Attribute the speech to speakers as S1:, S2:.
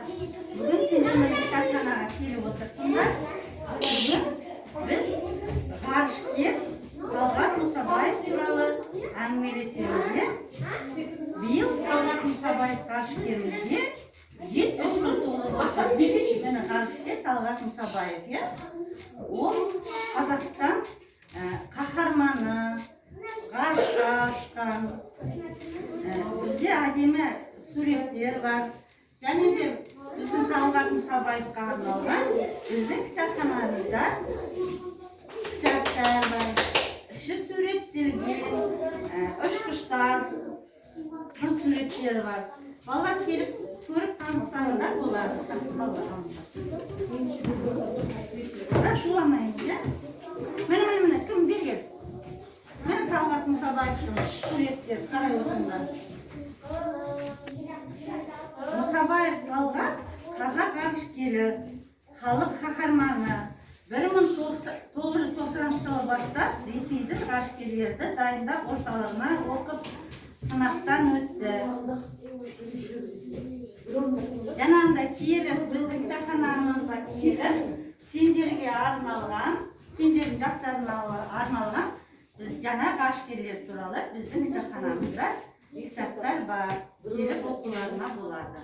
S1: Бүгін сендермен кітапханаға келіп отырсыңдар. Бүгін біз ғарышкер Талғат Мұсабаев туралы әңгімелесеміз. Биыл Талғат Мұсабаев ғарышкерімізге 70 жыл толып отыр. Міне ғарышкер Талғат Мұсабаев. Ол Қазақстан қаһарманы, ғарышқа ұшқан. Бізде әдемі суреттер бар. Және де біздің Талғат Мұсабаевқа арналған біздің кітапханамызда кітаптар бар. Іші суреттелген, ұшқыштар суреттері бар. Балалар келіп көріп танысаңдар болады. Бірақ шуламаймыз, Міне, кім берген? Міне Талғат Мұсабаевтың суреттері қарай отырыңдар. Мұсабаев Талғат қазақ ғарышкері, халық қаһарманы. 1990 жылы бастап Ресейдің ғарышкерлерді дайындау орталығына оқып, сынақтан өтті. Жаңағыда келіп, біздің кітапханамызға келіп, сендерге арналған, сендердің жастарына арналған жаңа ғарышкерлер туралы біздің кітапханамызда кітаптар бар. Келіп оқуларына болады.